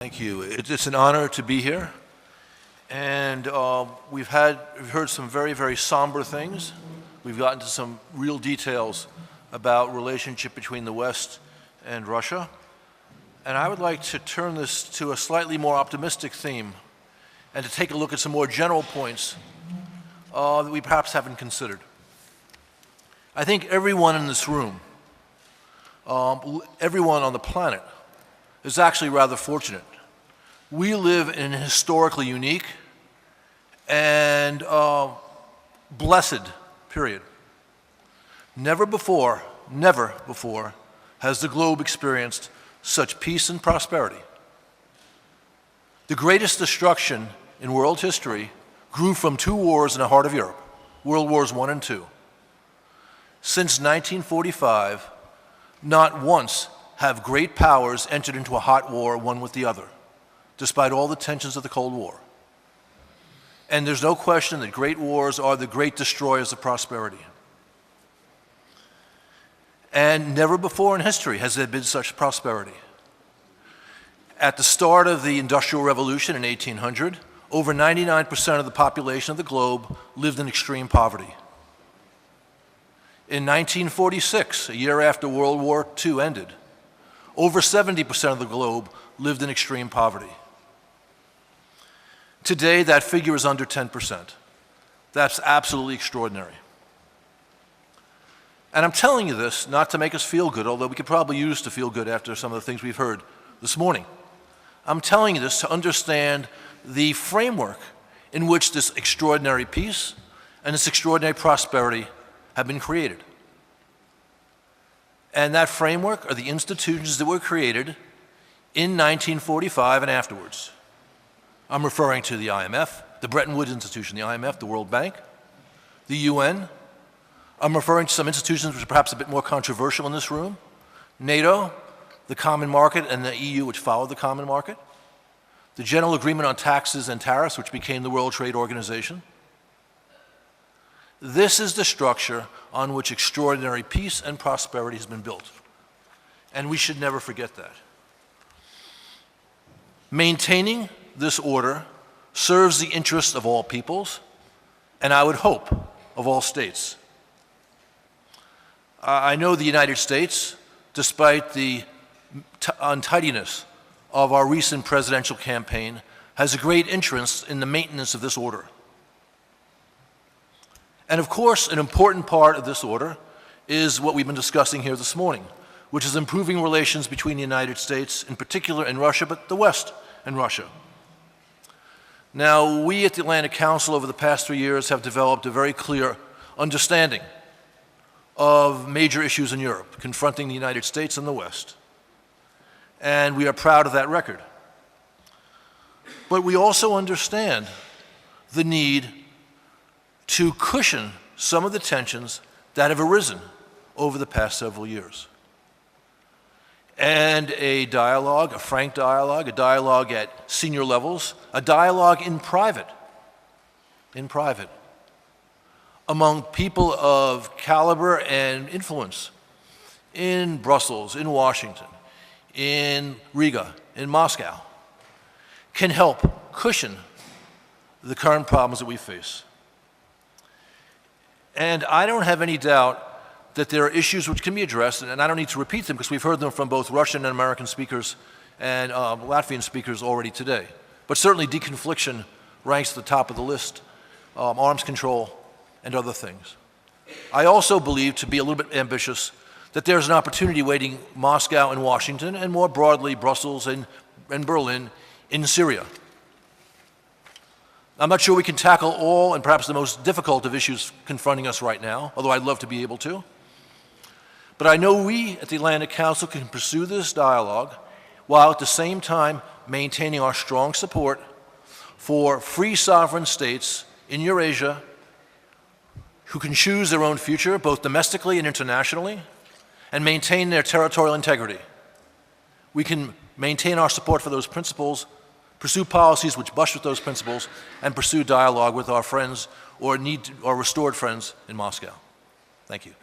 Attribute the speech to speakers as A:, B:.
A: Thank you. It's an honor to be here. And we've heard some very, very somber things. We've gotten to some real details about relationship between the West and Russia. And I would like to turn this to a slightly more optimistic theme and to take a look at some more general points that we perhaps haven't considered. I think everyone in this room, everyone on the planet, is actually rather fortunate. We live in a historically unique and blessed period. Never before has the globe experienced such peace and prosperity. The greatest destruction in world history grew from two wars in the heart of Europe, World Wars I and II. Since 1945, not once have great powers entered into a hot war one with the other, despite all the tensions of the Cold War. And there's no question that great wars are the great destroyers of prosperity. And never before in history has there been such prosperity. At the start of the Industrial Revolution in 1800, over 99% of the population of the globe lived in extreme poverty. In 1946, a year after World War II ended, over 70% of the globe lived in extreme poverty. Today, that figure is under 10%. That's absolutely extraordinary. And I'm telling you this not to make us feel good, although we could probably use to feel good after some of the things we've heard this morning. I'm telling you this to understand the framework in which this extraordinary peace and this extraordinary prosperity have been created. And that framework are the institutions that were created in 1945 and afterwards. I'm referring to the IMF, the Bretton Woods Institution, the IMF, the World Bank, the UN. I'm referring to some institutions which are perhaps a bit more controversial in this room, NATO, the Common Market, and the EU, which followed the Common Market, the General Agreement on Taxes and Tariffs, which became the World Trade Organization. This is the structure on which extraordinary peace and prosperity has been built. And we should never forget that. Maintaining this order serves the interests of all peoples, and I would hope of all states. I know the United States, despite the untidiness of our recent presidential campaign, has a great interest in the maintenance of this order. And of course, an important part of this order is what we've been discussing here this morning, which is improving relations between the United States, in particular, and Russia, but the West and Russia. Now, we at the Atlantic Council over the past 3 years have developed a very clear understanding of major issues in Europe confronting the United States and the West. And we are proud of that record. But we also understand the need to cushion some of the tensions that have arisen over the past several years. And a dialogue, a frank dialogue, a dialogue at senior levels, a dialogue in private, among people of caliber and influence in Brussels, in Washington, in Riga, in Moscow, can help cushion the current problems that we face. And I don't have any doubt that there are issues which can be addressed, and I don't need to repeat them because we've heard them from both Russian and American speakers and Latvian speakers already today. But certainly deconfliction ranks at the top of the list, arms control, and other things. I also believe, to be a little bit ambitious, that there's an opportunity waiting Moscow and Washington, and more broadly Brussels and Berlin, in Syria. I'm not sure we can tackle all and perhaps the most difficult of issues confronting us right now, although I'd love to be able to. But I know we at the Atlantic Council can pursue this dialogue while at the same time maintaining our strong support for free sovereign states in Eurasia who can choose their own future, both domestically and internationally, and maintain their territorial integrity. We can maintain our support for those principles, pursue policies which brush with those principles, and pursue dialogue with our friends or restored friends in Moscow. Thank you.